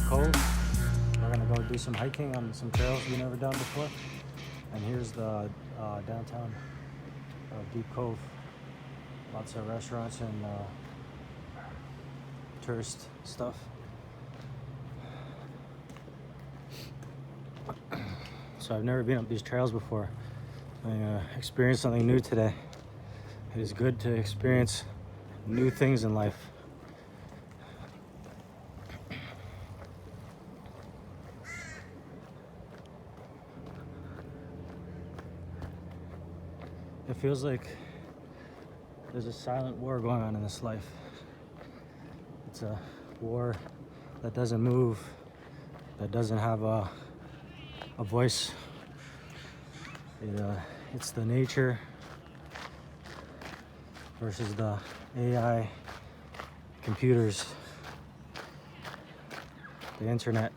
Cove. We're gonna go do some hiking on some trails we've never done before. And here's the downtown of Deep Cove. Lots of restaurants and tourist stuff. So I've never been up these trails before. I experienced something new today. It is good to experience new things in life. It feels like there's a silent war going on in this life. It's a war that doesn't move, that doesn't have a voice. It's the nature versus the AI, computers, the internet.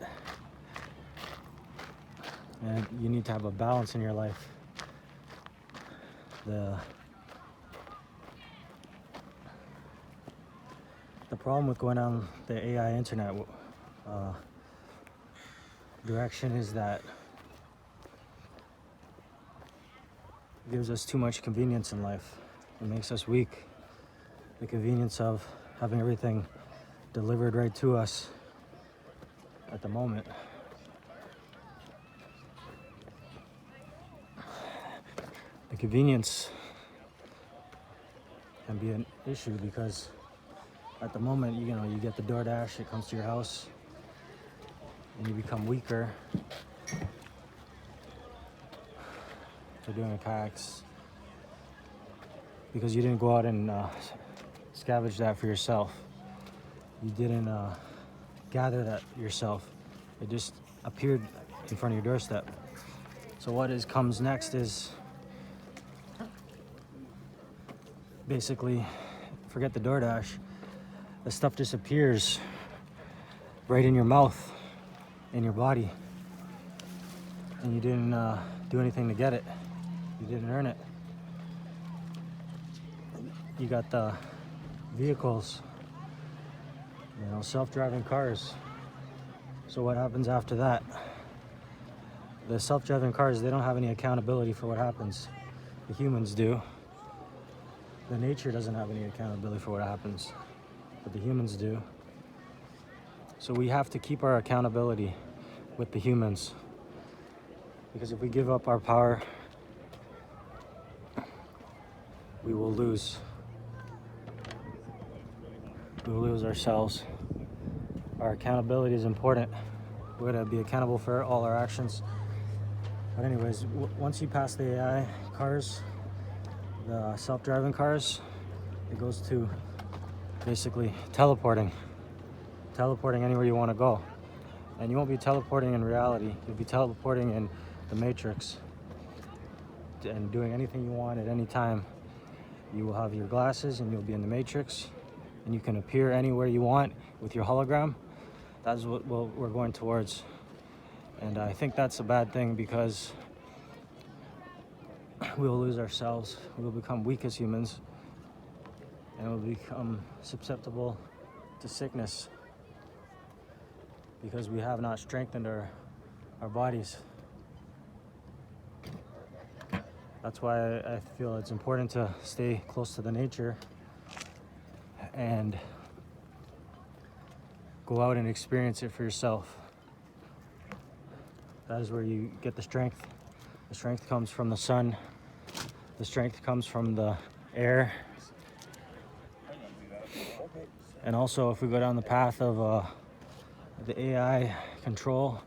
And you need to have a balance in your life. The problem with going on the AI internet direction is that it gives us too much convenience in life. It makes us weak. The convenience of having everything delivered right to us at the moment. The convenience can be an issue because at the moment, you know, you get the DoorDash, it comes to your house, and you become weaker for doing kayaks because you didn't go out and scavenge that for yourself. You didn't gather that yourself. It just appeared in front of your doorstep. So what comes next is basically, forget the DoorDash. The stuff disappears right in your mouth, in your body, and you didn't do anything to get it. You didn't earn it. You got the vehicles, you know, self-driving cars. So what happens after that? The self-driving cars, they don't have any accountability for what happens. The humans do. The nature doesn't have any accountability for what happens, but the humans do. So we have to keep our accountability with the humans, because if we give up our power, we will lose. We will lose ourselves. Our accountability is important. We're gonna be accountable for all our actions. But anyways, once you pass the AI cars, the self-driving cars, it goes to basically teleporting anywhere you want to go. And you won't be teleporting in reality, you'll be teleporting in the Matrix and doing anything you want at any time. You will have your glasses and you'll be in the Matrix, and you can appear anywhere you want with your hologram. That's what we're going towards. And I think that's a bad thing because we will lose ourselves. We will become weak as humans, and we'll become susceptible to sickness because we have not strengthened our bodies. That's why I feel it's important to stay close to the nature and go out and experience it for yourself. That is where you get the strength. The strength comes from the sun. The strength comes from the air. And also, if we go down the path of the AI control,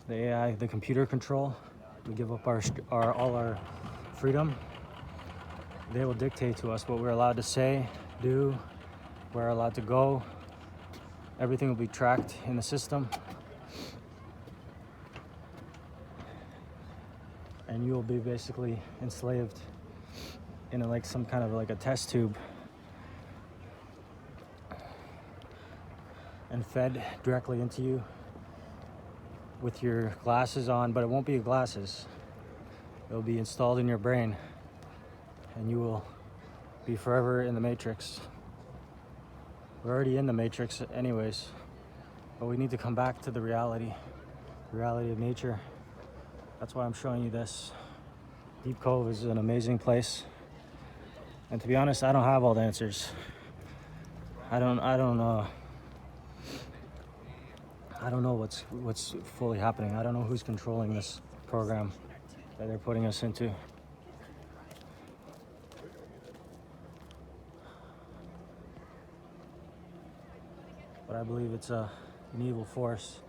the computer control, we give up all our freedom. They will dictate to us what we're allowed to say, do, where we're allowed to go. Everything will be tracked in the system. And you will be basically enslaved in like some kind of like a test tube and fed directly into you with your glasses on, but it won't be glasses. It'll be installed in your brain, and you will be forever in the Matrix. We're already in the Matrix anyways. But we need to come back to the reality of nature. That's why I'm showing you this. Deep Cove is an amazing place. And to be honest, I don't have all the answers. I don't know what's fully happening. I don't know who's controlling this program that they're putting us into. But I believe it's an evil force,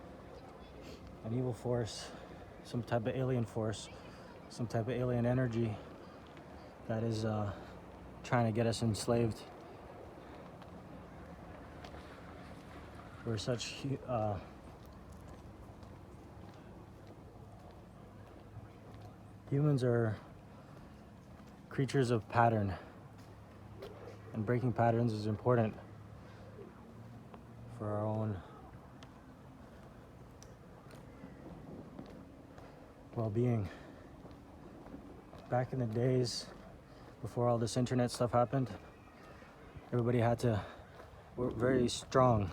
some type of alien force, some type of alien energy that is trying to get us enslaved. We're such humans are creatures of pattern, and breaking patterns is important for our own well-being. Back in the days before all this internet stuff happened, everybody were very strong.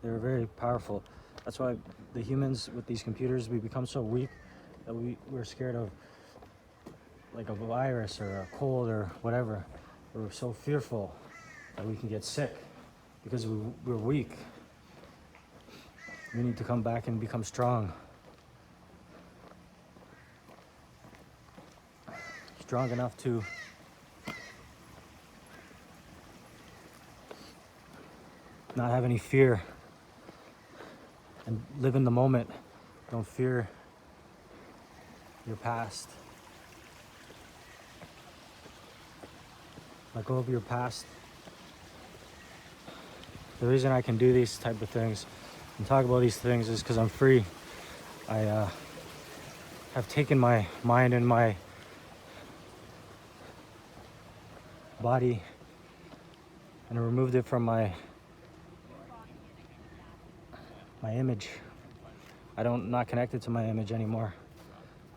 They were very powerful. That's why the humans with these computers, we become so weak that we're scared of like a virus or a cold or whatever. We're so fearful that we can get sick because we're weak. We need to come back and become strong. Strong enough to not have any fear and live in the moment. Don't fear your past. Let go of your past. The reason I can do these type of things and talk about these things is because I'm free. I have taken my mind and my body and removed it from my image. I'm not connected to my image anymore.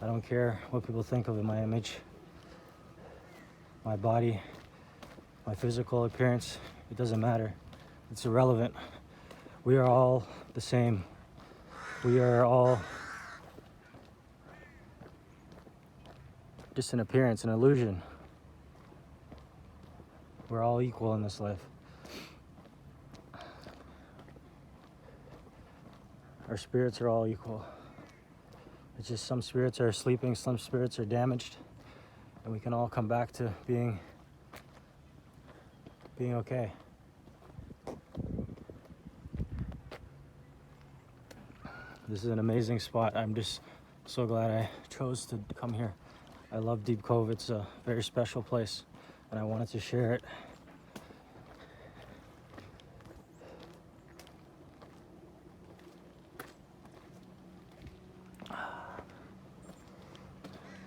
I don't care what people think of my image, my body, my physical appearance. It doesn't matter. It's irrelevant. We are all the same. We are all just an appearance, an illusion. We're all equal in this life. Our spirits are all equal. It's just some spirits are sleeping, some spirits are damaged, and we can all come back to being okay. This is an amazing spot. I'm just so glad I chose to come here. I love Deep Cove. It's a very special place, and I wanted to share it.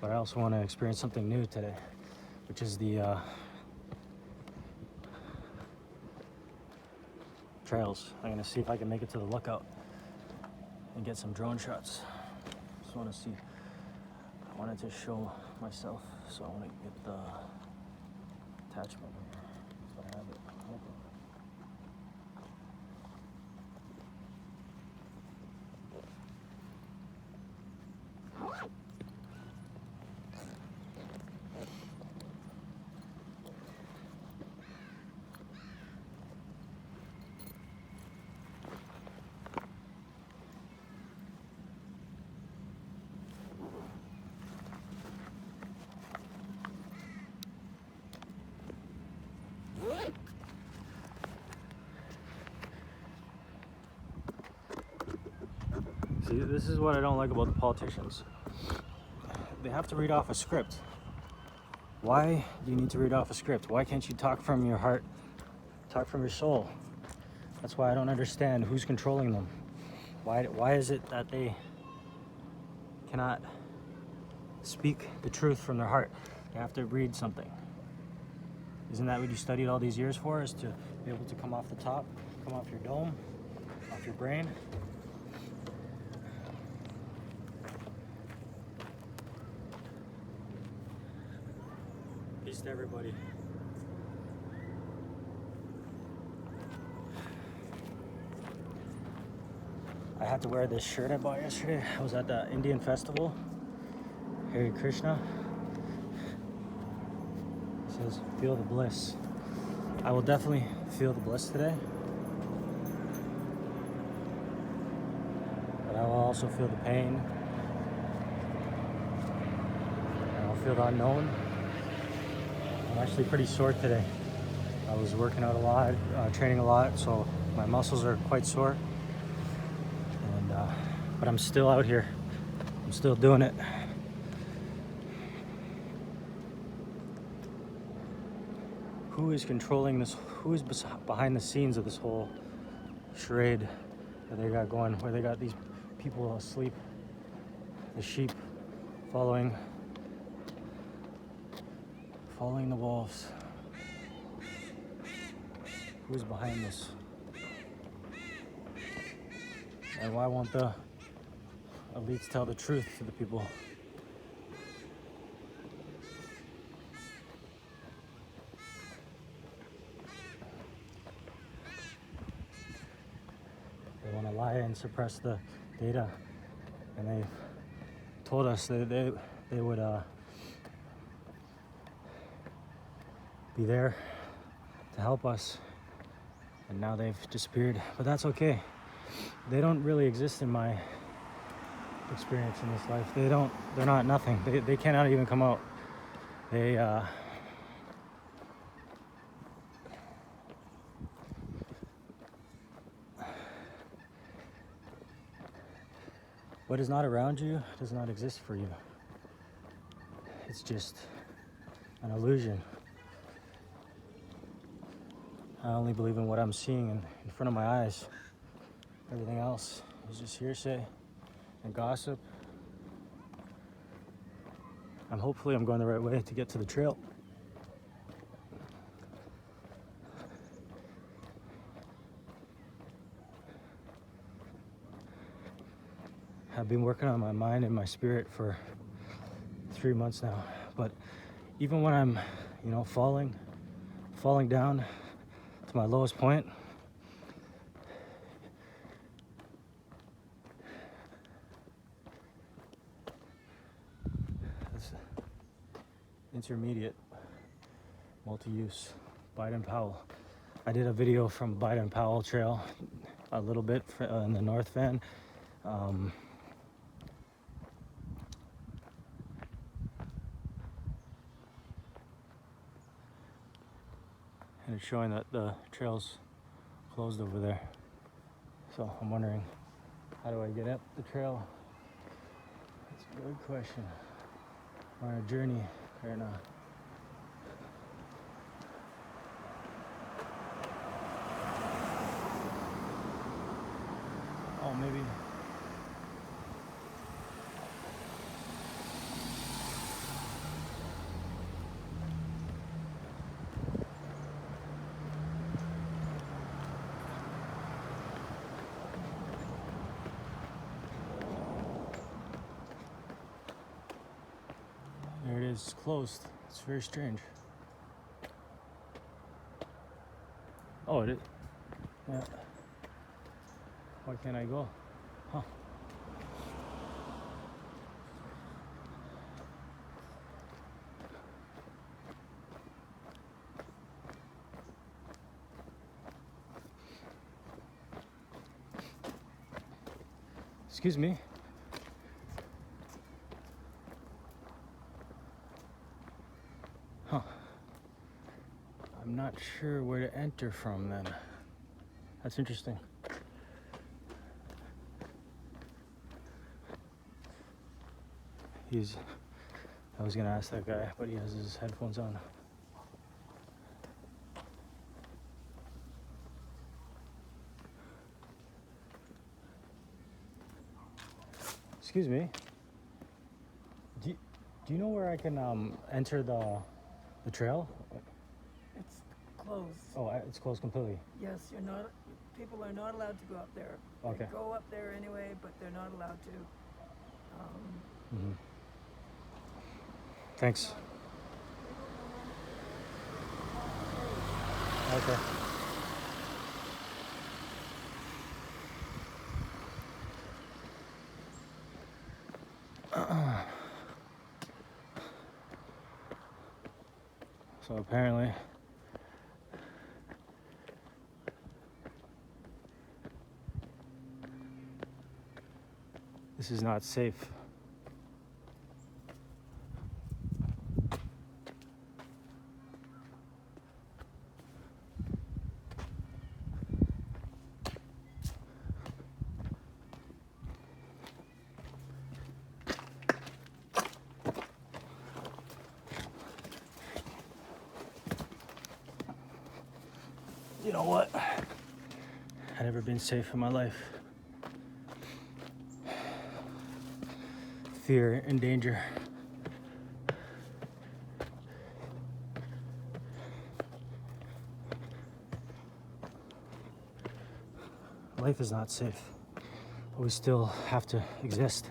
But I also want to experience something new today, which is the trails. I'm gonna see if I can make it to the lookout and get some drone shots. Just want to see. I wanted to show myself, so I want to get the attachment. So I have it. See, this is what I don't like about the politicians. They have to read off a script. Why do you need to read off a script? Why can't you talk from your heart, talk from your soul? That's why I don't understand who's controlling them. Why is it that they cannot speak the truth from their heart? They have to read something. Isn't that what you studied all these years for? Is to be able to come off the top, come off your dome, off your brain? Peace to everybody. I had to wear this shirt I bought yesterday. I was at the Indian festival. Hare Krishna. It says, feel the bliss. I will definitely feel the bliss today. But I will also feel the pain. And I'll feel the unknown. I'm actually pretty sore today. I was working out a lot, training a lot, so my muscles are quite sore. And but I'm still out here. I'm still doing it. Who is controlling this? Who is behind the scenes of this whole charade that they got going, where they got these people asleep, the sheep following the wolves? Who's behind this? And why won't the elites tell the truth to the people? They want to lie and suppress the data, and they've told us that they would be there to help us, and now they've disappeared. But that's okay. They don't really exist in my experience in this life. They're not nothing. They cannot even come out. What is not around you does not exist for you. It's just an illusion. I only believe in what I'm seeing in front of my eyes. Everything else is just hearsay and gossip. Hopefully I'm going the right way to get to the trail. I've been working on my mind and my spirit for 3 months now, but even when I'm, falling down to my lowest point, this intermediate multi-use Baden Powell. I did a video from Baden Powell Trail a little bit in the North Van. And it's showing that the trail's closed over there. So I'm wondering, how do I get up the trail? That's a good question. We're on a journey right now. Oh, maybe. There it is, it's closed. It's very strange. Oh, it is? Yeah. Why can't I go? Huh. Excuse me. Huh. I'm not sure where to enter from then. That's interesting. I was gonna ask that guy, but he has his headphones on. Excuse me. Do you know where I can enter the trail? It's closed. Oh, it's closed completely. Yes, people are not allowed to go up there. Okay. They go up there anyway, but they're not allowed to. Thanks. Okay. So apparently this is not safe. You know what? I've never been safe in my life. Fear and danger. Life is not safe, but we still have to exist.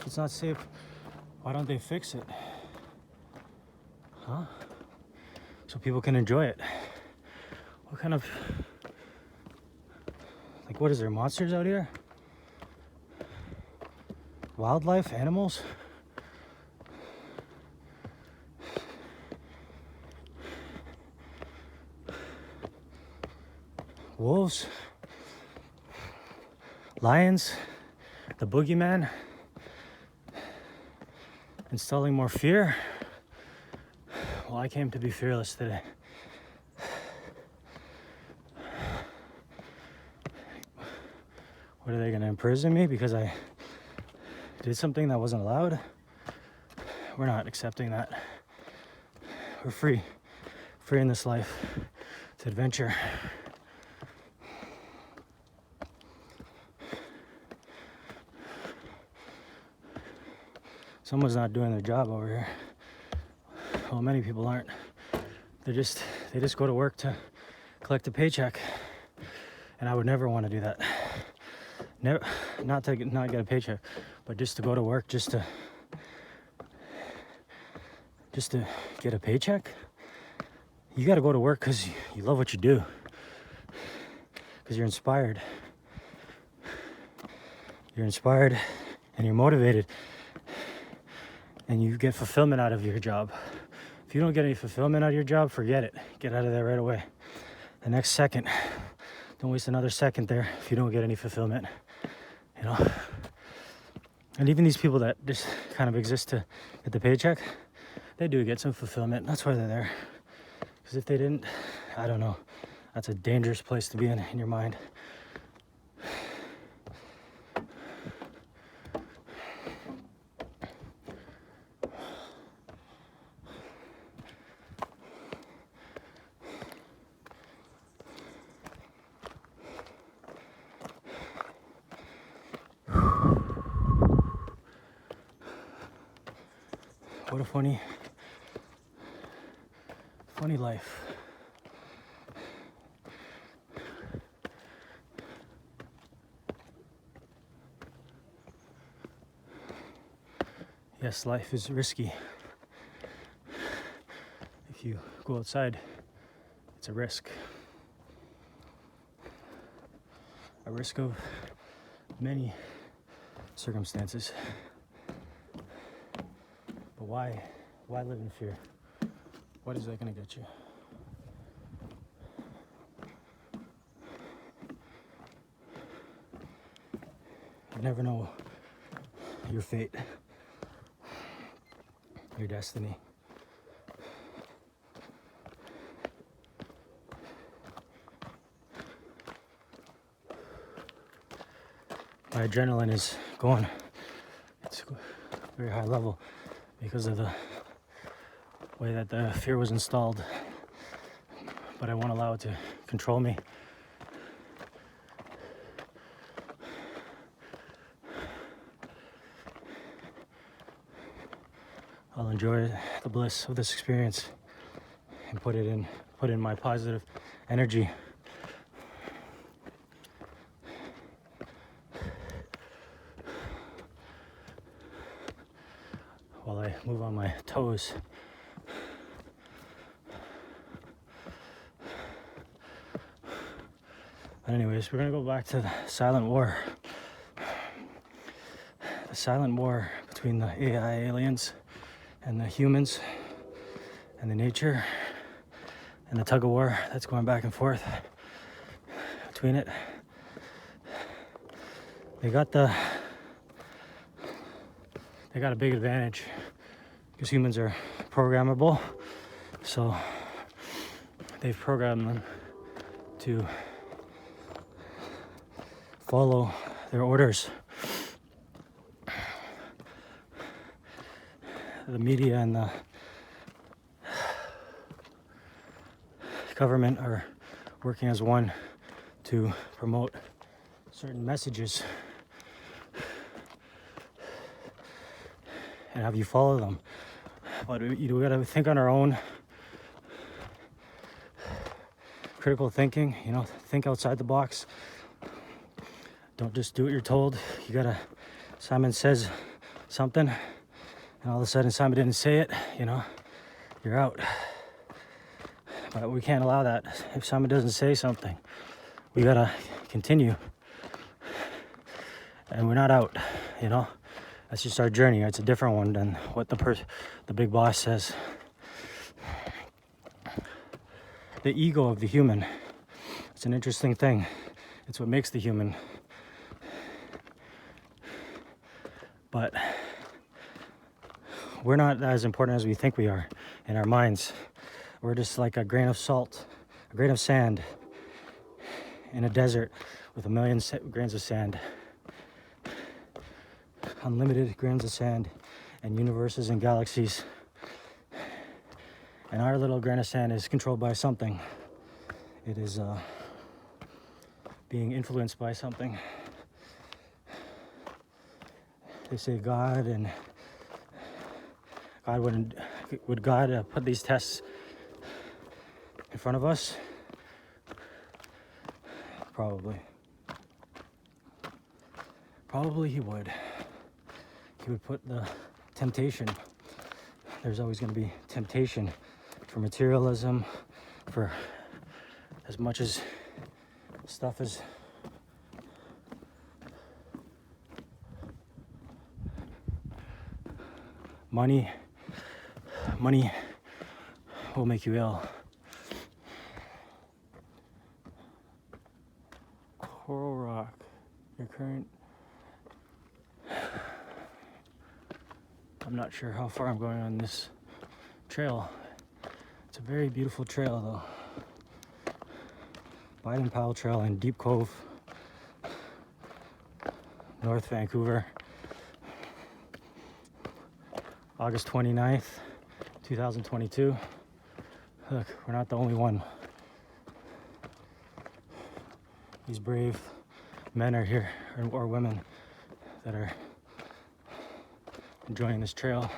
If it's not safe, why don't they fix it? Huh? So people can enjoy it. What kind of, like, what is there, monsters out here? Wildlife, animals? Wolves? Lions? The boogeyman? Installing more fear? Well, I came to be fearless today. What, are they gonna imprison me because I did something that wasn't allowed? We're not accepting that. We're free. Free in this life to adventure. Someone's not doing their job over here. Well, many people aren't. They just go to work to collect a paycheck. And I would never want to do that. Never, not get a paycheck, but just to go to work, just to get a paycheck. You got to go to work because you love what you do, because you're inspired. You're inspired and you're motivated, and you get fulfillment out of your job. If you don't get any fulfillment out of your job, forget it. Get out of there right away. The next second. Don't waste another second there if you don't get any fulfillment, you know? And even these people that just kind of exist to get the paycheck, they do get some fulfillment. That's why they're there. Because if they didn't, I don't know. That's a dangerous place to be in your mind. What a funny life. Yes, life is risky. If you go outside, it's a risk. A risk of many circumstances. But why live in fear? What is that gonna get you? You never know your fate, your destiny. My adrenaline is going. very high level because of the way that the fear was installed. But I won't allow it to control me. I'll enjoy the bliss of this experience and put in my positive energy. While I move on my toes. But anyways, we're gonna go back to the silent war. The silent war between the AI aliens and the humans and the nature and the tug of war that's going back and forth between it. They got a big advantage because humans are programmable, so they've programmed them to follow their orders. The media and the government are working as one to promote certain messages and have you follow them. But we gotta think on our own. Critical thinking, think outside the box. Don't just do what you're told. Simon says something, and all of a sudden Simon didn't say it, you're out. But we can't allow that. If Simon doesn't say something, we gotta continue. And we're not out, That's just our journey. It's a different one than what the big boss says. The ego of the human. It's an interesting thing. It's what makes the human. But we're not as important as we think we are in our minds. We're just like a grain of salt, a grain of sand in a desert with a million grains of sand. Unlimited grains of sand and universes and galaxies. And our little grain of sand is controlled by something. It is being influenced by something. They say God, and God would God put these tests in front of us? Probably. Probably he would. He would put the temptation. There's always going to be temptation for materialism, for as much as stuff as money will make you ill. Coral rock, your current. I'm not sure how far I'm going on this trail. It's a very beautiful trail though. Baden Powell Trail in Deep Cove, North Vancouver. August 29th, 2022. Look, we're not the only one. These brave men are here, or women, that are enjoying this trail.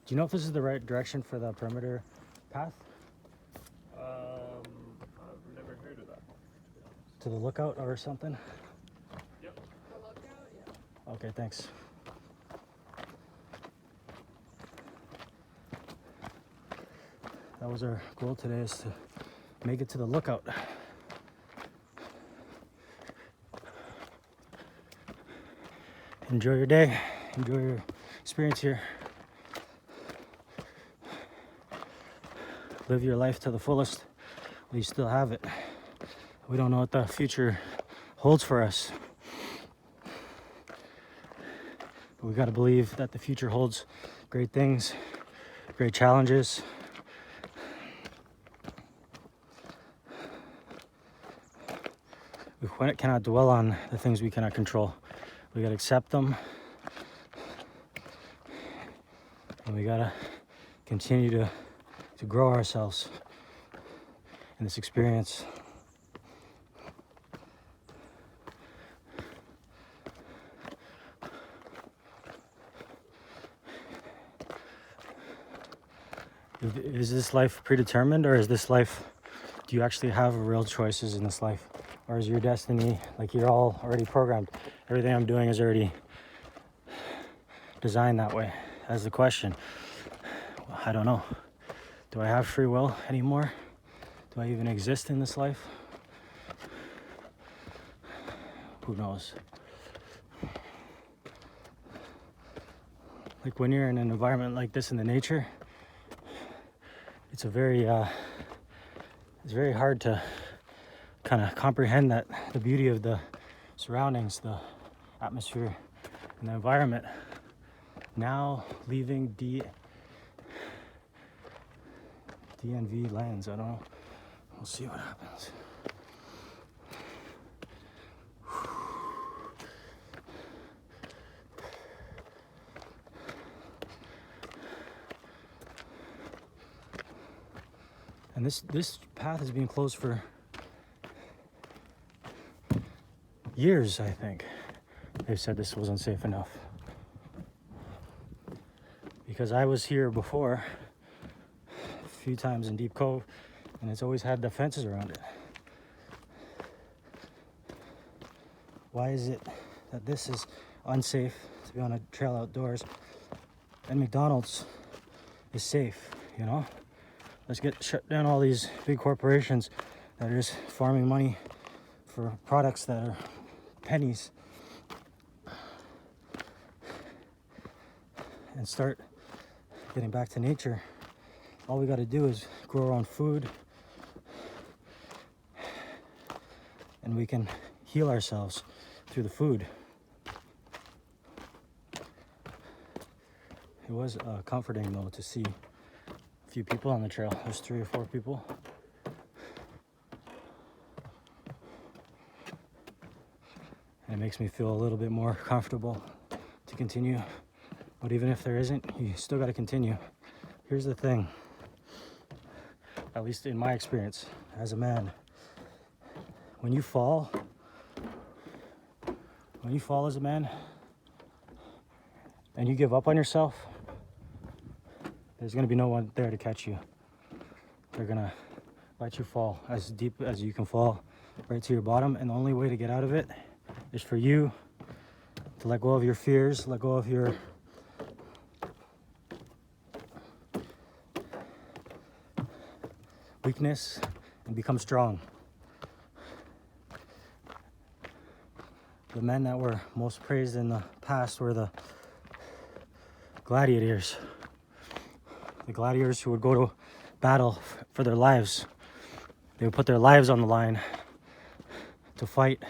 Do you know if this is the right direction for the perimeter path? I've never heard of that. To the lookout or something? Yep. The lookout, yeah. Okay, thanks. That was our goal today, is to make it to the lookout. Enjoy your day. Enjoy your experience here. Live your life to the fullest while you still have it. We don't know what the future holds for us. But we got to believe that the future holds great things, great challenges. We cannot dwell on the things we cannot control. We got to accept them. And we got to continue to grow ourselves in this experience. Is this life predetermined, or is this life, do you actually have real choices in this life? Or is your destiny, like you're all already programmed? Everything I'm doing is already designed that way. That's the question. I don't know. Do I have free will anymore? Do I even exist in this life? Who knows? Like when you're in an environment like this in the nature, it's very hard to kind of comprehend that the beauty of the surroundings, the atmosphere, and the environment. Now leaving DNV lands, I don't know. We'll see what happens. And this path has been closed for years, I think. They've said this wasn't safe enough. Because I was here before a few times in Deep Cove, and it's always had the fences around it. Why is it that this is unsafe to be on a trail outdoors and McDonald's is safe, you know? Let's shut down all these big corporations that are just farming money for products that are pennies and start getting back to nature. All we got to do is grow our own food, and we can heal ourselves through the food. It was comforting though to see a few people on the trail. There's 3 or 4 people. And it makes me feel a little bit more comfortable to continue. But even if there isn't, you still got to continue. Here's the thing, at least in my experience as a man, when you fall as a man and you give up on yourself, there's going to be no one there to catch you. They're going to let you fall as deep as you can fall, right to your bottom. And the only way to get out of it is for you to let go of your fears, let go of your weakness, and become strong. The men that were most praised in the past were the gladiators. The gladiators who would go to battle for their lives. They would put their lives on the line to fight,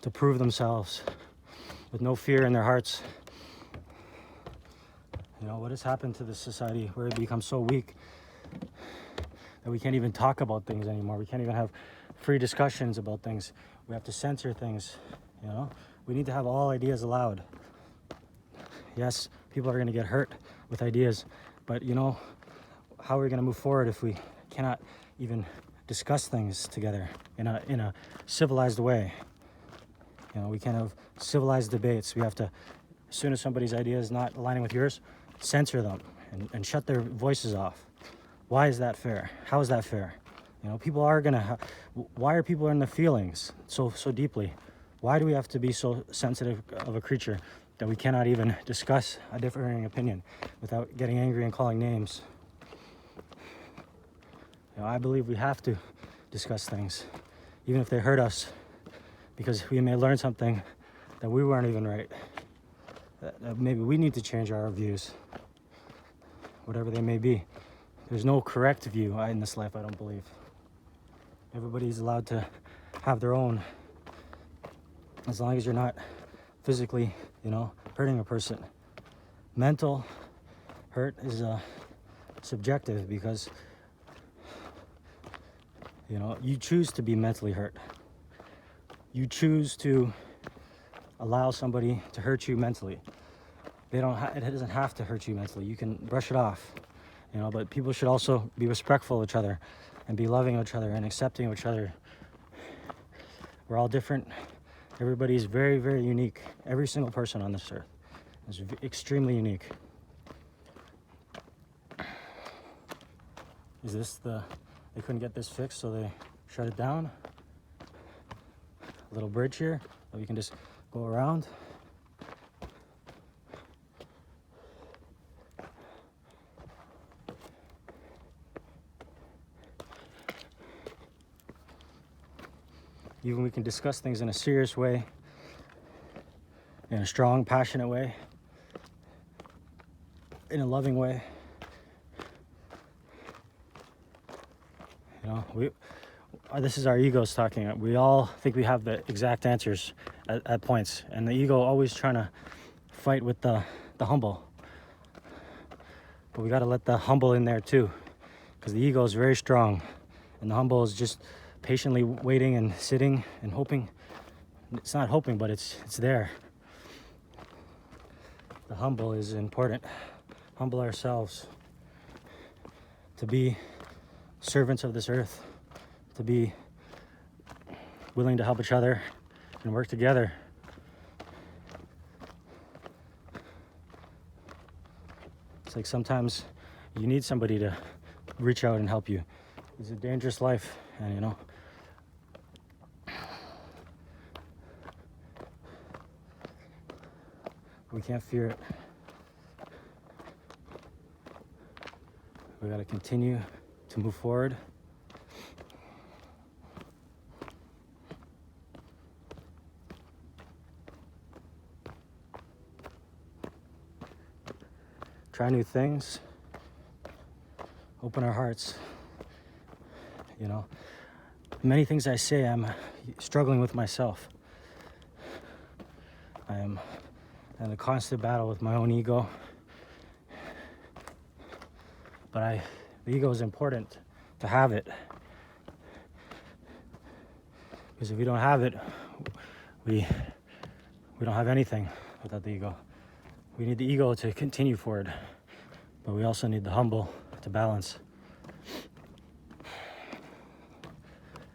to prove themselves with no fear in their hearts. You know, what has happened to this society where it becomes so weak that we can't even talk about things anymore? We can't even have free discussions about things. We have to censor things, you know? We need to have all ideas allowed. Yes, people are going to get hurt with ideas, but you know, how are we going to move forward if we cannot even discuss things together in a civilized way? You know, we can't have civilized debates. We have to, as soon as somebody's idea is not aligning with yours, censor them and shut their voices off. Why is that fair? How is that fair? You know, people are gonna why are people in their feelings so deeply? Why do we have to be so sensitive of a creature that we cannot even discuss a differing opinion without getting angry and calling names? You know, I believe we have to discuss things, even if they hurt us, because we may learn something that we weren't even right. That maybe we need to change our views, whatever they may be. There's no correct view in this life, I don't believe. Everybody's allowed to have their own, as long as you're not physically, hurting a person. Mental hurt is subjective because, you choose to be mentally hurt. You choose to allow somebody to hurt you mentally. It doesn't have to hurt you mentally. You can brush it off, but people should also be respectful of each other and be loving of each other and accepting of each other. We're all different. Everybody is very, very unique. Every single person on this earth is extremely unique. Is this they couldn't get this fixed, so they shut it down? A little bridge here that we can just go around. Even we can discuss things in a serious way, in a strong, passionate way, in a loving way. This is our egos talking. We all think we have the exact answers at points, and the ego always trying to fight with the humble. But we got to let the humble in there too, because the ego is very strong, and the humble is just patiently waiting and sitting and hoping. It's not hoping, but it's there. The humble is important. Humble ourselves to be servants of this earth, to be willing to help each other and work together. It's like sometimes you need somebody to reach out and help you. It's a dangerous life, and we can't fear it. We got to continue to move forward. Try new things. Open our hearts. Many things I say, I'm struggling with myself. I am in a constant battle with my own ego. But the ego is important to have it. Because if we don't have it, we don't have anything without the ego. We need the ego to continue forward, but we also need the humble to balance.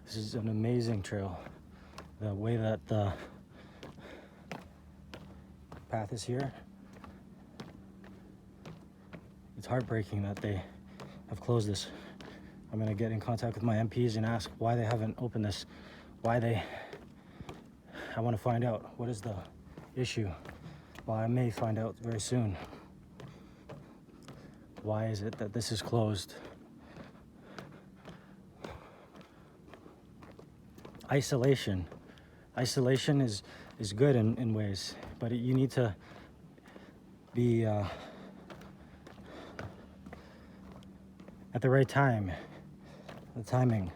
This is an amazing trail. The way that the path is here, it's heartbreaking that they have closed this. I'm going to get in contact with my MPs and ask why they haven't opened this. I want to find out what is the issue. Well, I may find out very soon. Why is it that this is closed? Isolation is good in ways, but you need to be at the right time, the timing.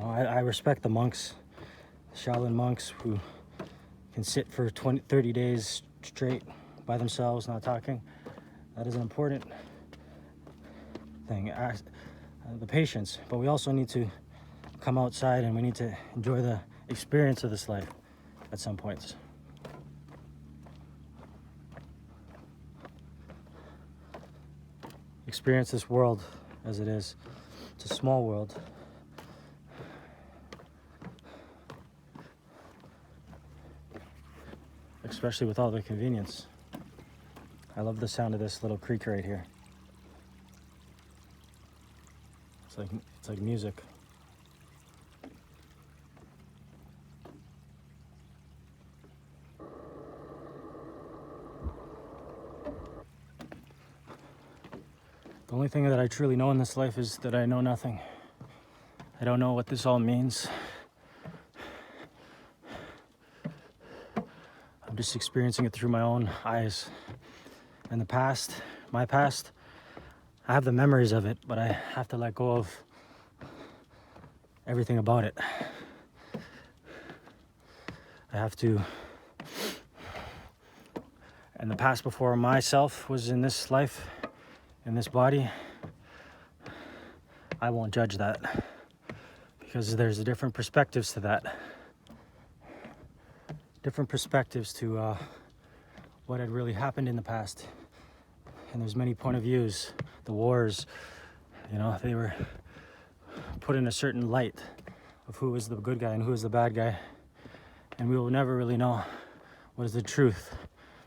I respect the monks, Shaolin monks who can sit for 30 days straight by themselves, not talking. That is an important thing, the patience. But we also need to come outside and we need to enjoy the experience of this life at some points. Experience this world as it is. It's a small world. Especially with all the convenience. I love the sound of this little creek right here. It's like music. The only thing that I truly know in this life is that I know nothing. I don't know what this all means. I'm just experiencing it through my own eyes. And the past, my past, I have the memories of it, but I have to let go of everything about it. I have to in the past before myself was in this life, in this body, I won't judge that because there's different perspectives to that. Different perspectives to what had really happened in the past. And there's many point of views. The wars, they were put in a certain light of who was the good guy and who was the bad guy. And we will never really know what is the truth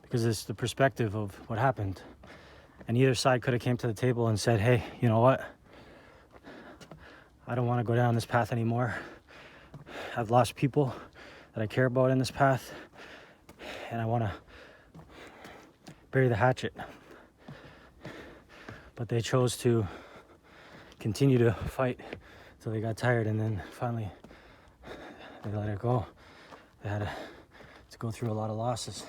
because it's the perspective of what happened. And either side could have came to the table and said, hey, you know what? I don't want to go down this path anymore. I've lost people that I care about in this path, and I want to bury the hatchet. But they chose to continue to fight until they got tired, and then finally they let it go. They had to go through a lot of losses.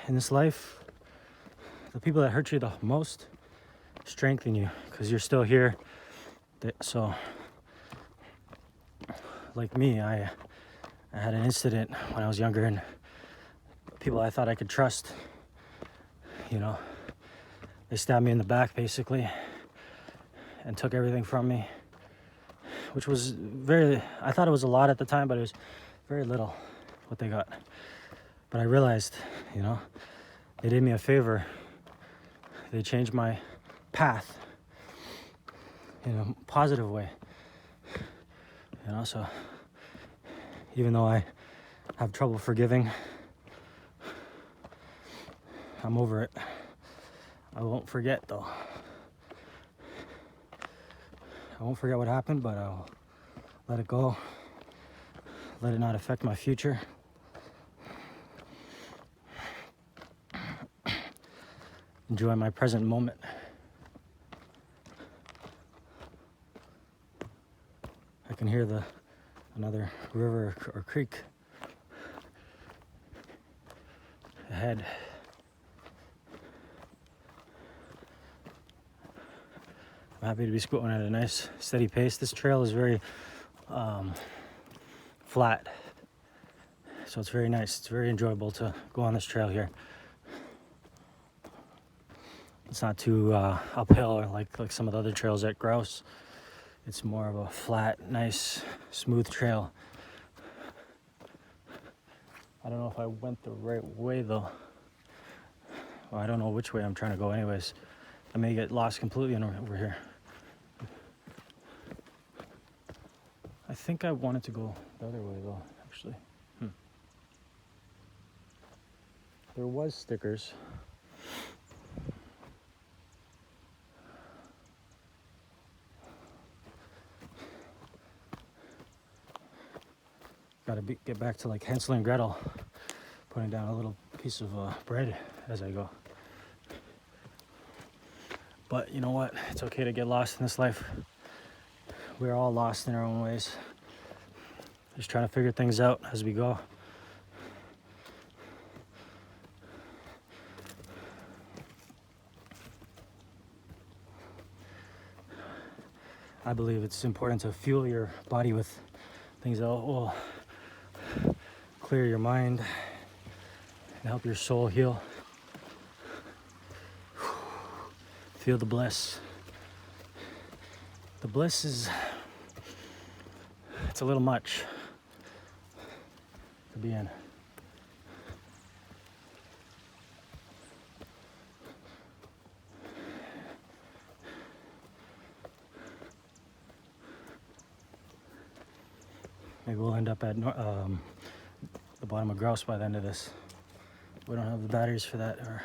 In this life, the people that hurt you the most strengthen you because you're still here. So, like me, I had an incident when I was younger, and people I thought I could trust, they stabbed me in the back basically and took everything from me, which was I thought it was a lot at the time, but it was very little what they got. But I realized, they did me a favor. They changed my path in a positive way. So even though I have trouble forgiving, I'm over it. I won't forget though. I won't forget what happened, but I'll let it go. Let it not affect my future. Enjoy my present moment. I can hear another river or creek ahead. I'm happy to be going at a nice steady pace. This trail is very flat, so it's very nice. It's very enjoyable to go on this trail here. It's not too uphill or like some of the other trails at Grouse. It's more of a flat, nice, smooth trail. I don't know if I went the right way though. Well, I don't know which way I'm trying to go anyways. I may get lost completely over here. I think I wanted to go the other way though, actually. There was stickers. Gotta get back to like Hansel and Gretel, putting down a little piece of bread as I go. But you know what? It's okay to get lost in this life. We're all lost in our own ways. Just trying to figure things out as we go. I believe it's important to fuel your body with things that will clear your mind and help your soul heal. Feel the bliss. The bliss it's a little much to be in. Maybe we'll end up at the bottom of Grouse by the end of this. We don't have the batteries for that. Or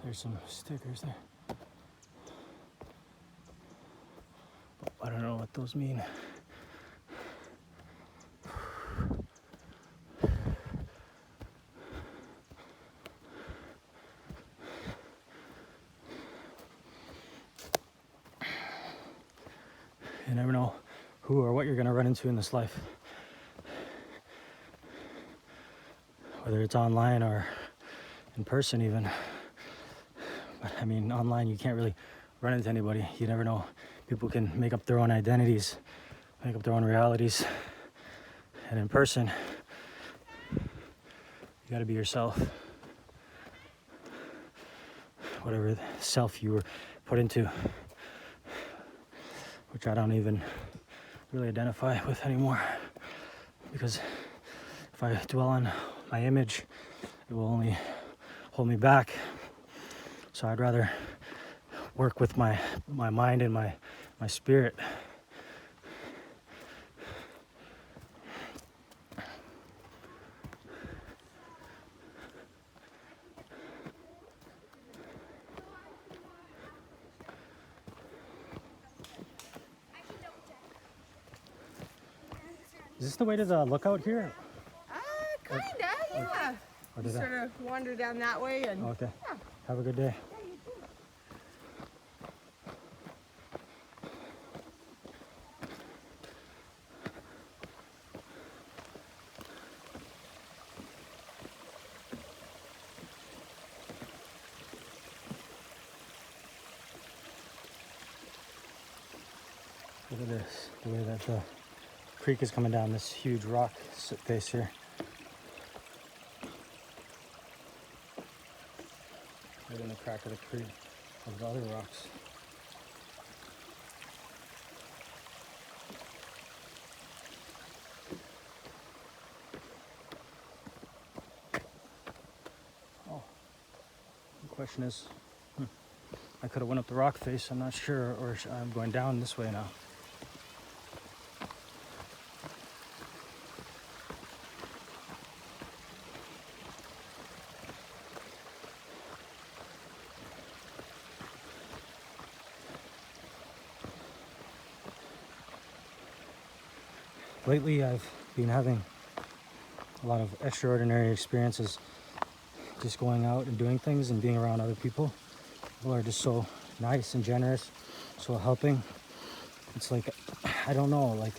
there's some stickers there. I don't know what those mean. You never know who or what you're going to run into in this life. Whether it's online or in person even. But I mean, online you can't really run into anybody. You never know. People can make up their own identities, make up their own realities. And in person, gotta be yourself. Whatever self you were put into, which I don't even really identify with anymore. Because if I dwell on my image, it will only hold me back. So I'd rather work with my mind and my spirit. Is this the way to the lookout here? Kinda, yeah. Or You did I? sort of wander down that way and Okay. yeah. Have a good day. Look at this, the way that the creek is coming down this huge rock face here. Right in the crack of the creek of the other rocks. Oh, the question is, I could have went up the rock face, I'm not sure, or I'm going down this way now. Lately, I've been having a lot of extraordinary experiences just going out and doing things and being around other people. People are just so nice and generous, so helping. It's like, I don't know, like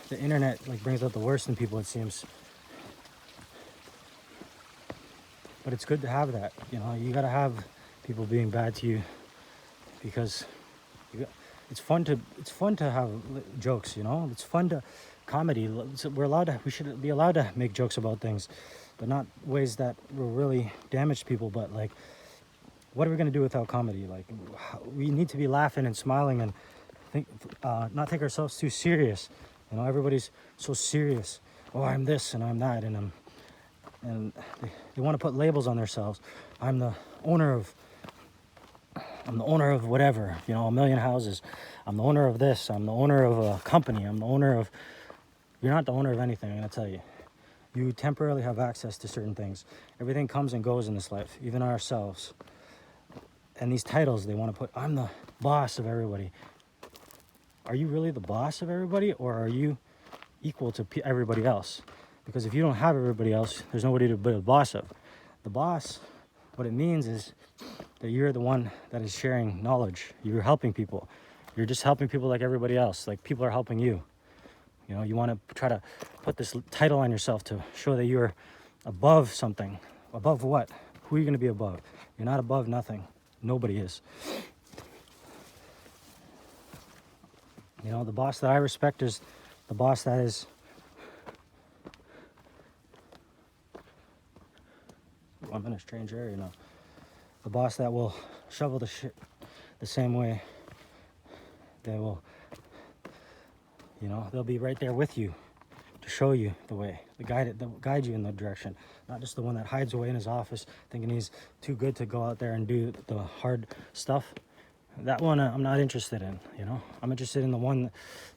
the internet like brings out the worst in people, it seems. But it's good to have that, you know, you gotta have people being bad to you because it's fun to have jokes, you know, it's fun to comedy. We should be allowed to make jokes about things, but not ways that will really damage people. But like, what are we gonna do without comedy? Like, we need to be laughing and smiling and not take ourselves too serious. You know, everybody's so serious. Oh, I'm this and I'm that, and they want to put labels on themselves. I'm the owner of whatever, you know, 1 million houses. I'm the owner of this. I'm the owner of a company. I'm the owner of. You're not the owner of anything, I'm gonna tell you. You temporarily have access to certain things. Everything comes and goes in this life, even ourselves. And these titles they want to put, I'm the boss of everybody. Are you really the boss of everybody, or are you equal to everybody else? Because if you don't have everybody else, there's nobody to be the boss of. The boss, what it means is that you're the one that is sharing knowledge. You're helping people. You're just helping people like everybody else. Like people are helping you. You know, you want to try to put this title on yourself to show that you're above something. Above what? Who are you going to be above? You're not above nothing. Nobody is. You know, the boss that I respect is the boss that is... I'm in a strange area now. The boss that will shovel the shit the same way. They will, you know, they'll be right there with you to show you the way, they'll guide you in the direction. Not just the one that hides away in his office thinking he's too good to go out there and do the hard stuff. That one I'm not interested in, you know. I'm interested in the one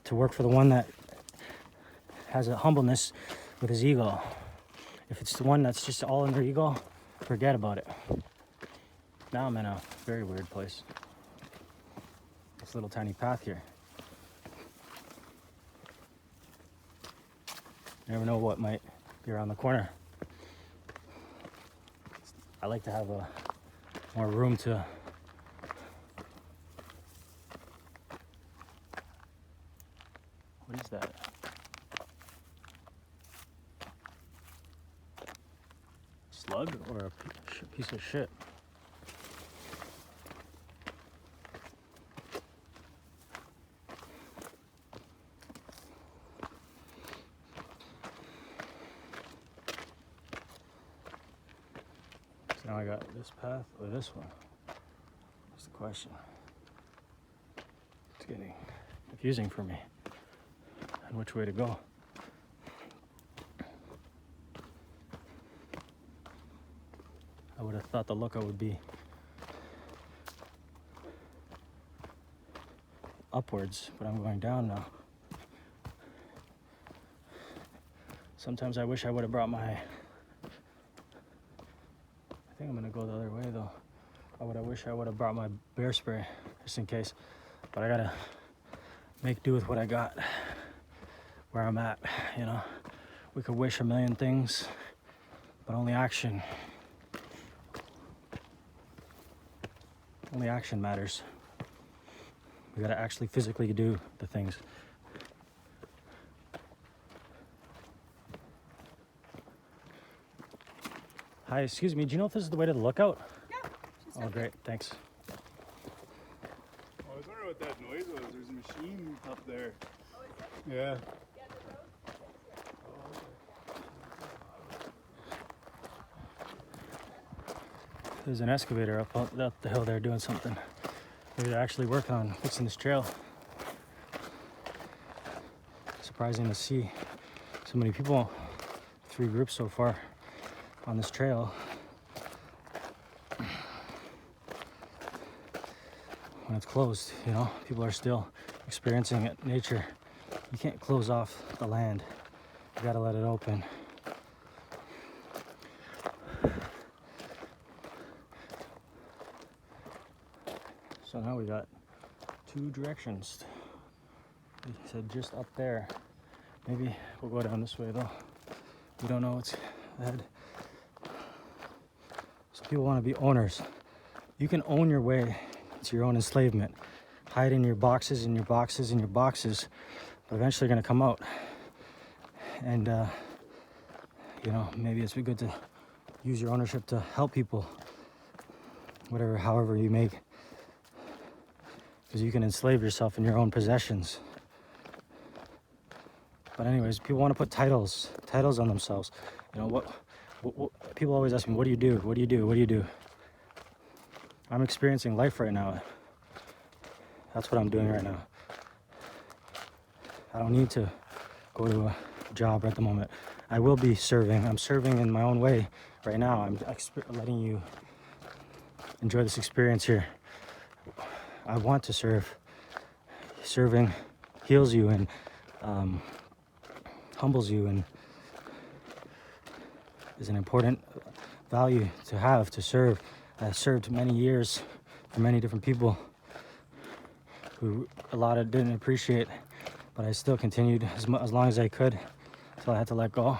to work for the one that has a humbleness with his ego. If it's the one that's just all in their ego, forget about it. Now I'm in a very weird place. This little tiny path here. You never know what might be around the corner. I like to have more room to... What is that? Slug or a piece of shit? now I got this path or this one. That's the question. It's getting confusing for me and which way to go. I would have thought the lookout would be upwards, but I'm going down now. Sometimes I wish I would have brought my... I think I'm gonna go the other way though. I wish I would have brought my bear spray just in case, but I gotta make do with what I got where I'm at, you know. We could wish a million things, but only action matters. We gotta actually physically do the things. Hi, excuse me, do you know if this is the way to the lookout? Yeah. Oh, great, thanks. I was wondering what that noise was. There's a machine up there. Oh, is it? Yeah. Yeah, the road. There's an excavator up the hill there doing something. Maybe they're actually working on fixing this trail. Surprising to see so many people, 3 groups so far on this trail. When it's closed, you know, people are still experiencing it. Nature, you can't close off the land. You gotta let it open. So now we got 2 directions. He said just up there. Maybe we'll go down this way though. We don't know what's ahead. So people want to be owners. You can own your way to your own enslavement. Hide in your boxes, in your boxes, in your boxes. But eventually you're gonna come out. And you know, maybe it's good to use your ownership to help people. Whatever, however you make. Because you can enslave yourself in your own possessions. But anyways, people want to put titles on themselves. You know, what people always ask me, what do you do? What do you do? What do you do? I'm experiencing life right now. That's what I'm doing right now. I don't need to go to a job at the moment. I will be serving. I'm serving in my own way right now. I'm letting you enjoy this experience here. I want to serve. Serving heals you and humbles you, and is an important value to have, to serve. I served many years for many different people who a lot of didn't appreciate, but I still continued as long as I could until I had to let go.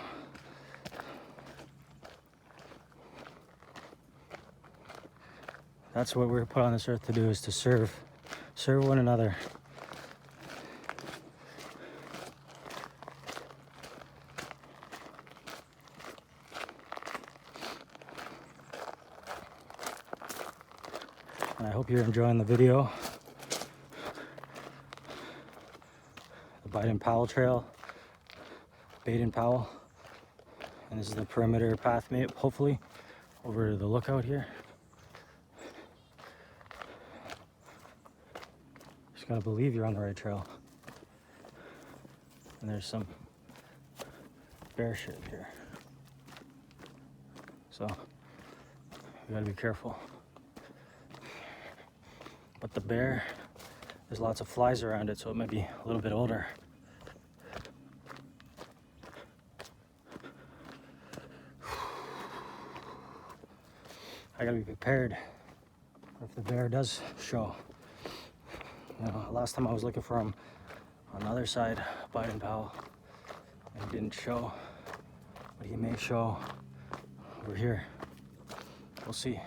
That's what we're put on this earth to do, is to serve one another. And I hope you're enjoying the video. The Baden Powell Trail, Baden Powell. And this is the perimeter path map, hopefully, over to the lookout here. Just gotta believe you're on the right trail. And there's some bear shit here. So, you gotta be careful. But the bear, there's lots of flies around it, so it might be a little bit older. I gotta be prepared if the bear does show. You know, last time I was looking for him on the other side, Baden Powell, and he didn't show, but he may show over here. We'll see.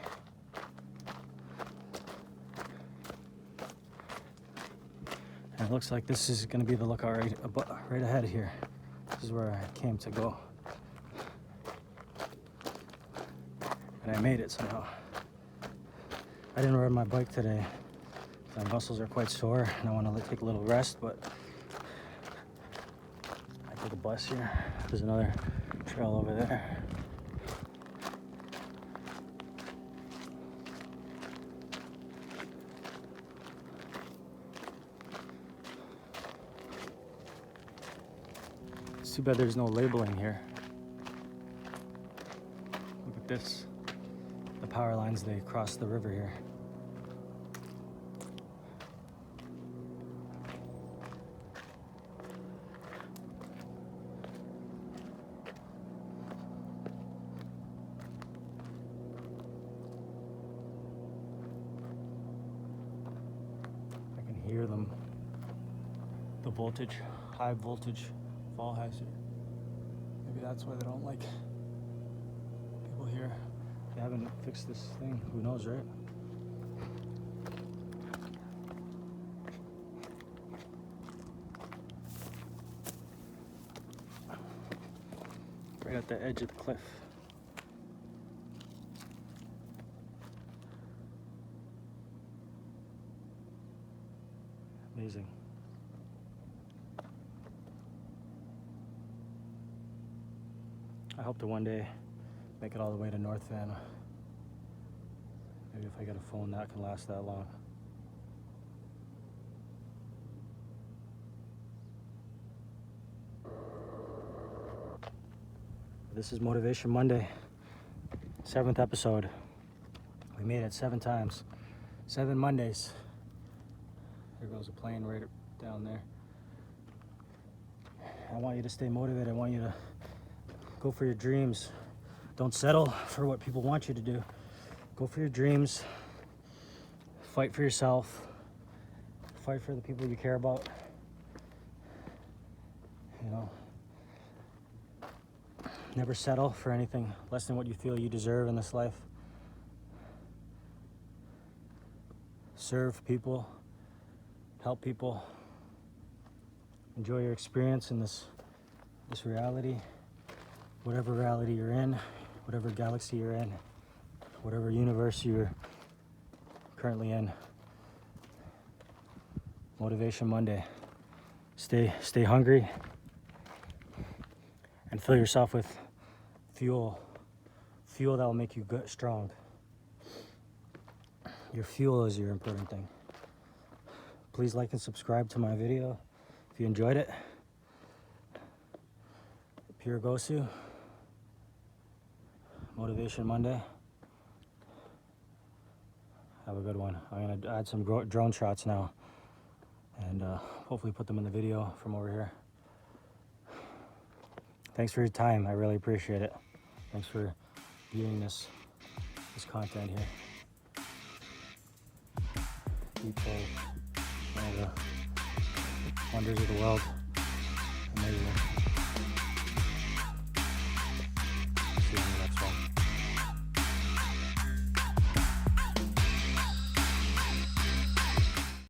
And it looks like this is going to be the lookout right ahead here. This is where I came to go. And I made it somehow. I didn't ride my bike today. My muscles are quite sore and I want to take a little rest, but I take a bus here. There's another trail over there. It's too bad there's no labeling here. Look at this. The power lines, they cross the river here. I can hear them. The voltage, high voltage fall hazard. Maybe that's why they don't like people here. They haven't fixed this thing. Who knows, right? Right at the edge of the cliff. Amazing. I hope to one day make it all the way to North Van. Maybe if I get a phone that can last that long. This is Motivation Monday, 7th episode. We made it 7 times, 7 Mondays. There goes a plane right down there. I want you to stay motivated. I want you to go for your dreams. Don't settle for what people want you to do. Go for your dreams. Fight for yourself. Fight for the people you care about. You know, never settle for anything less than what you feel you deserve in this life. Serve people. Help people. Enjoy your experience in this reality. Whatever reality you're in, whatever galaxy you're in, whatever universe you're currently in. Motivation Monday. Stay hungry and fill yourself with fuel that will make you good, strong. Your fuel is your important thing. Please like and subscribe to my video if you enjoyed it. Pure Gosu. Motivation Monday. Have a good one. I'm going to add some drone shots now and hopefully put them in the video from over here. Thanks for your time. I really appreciate it. Thanks for viewing this content here. Deep Cove, one of the wonders of the world.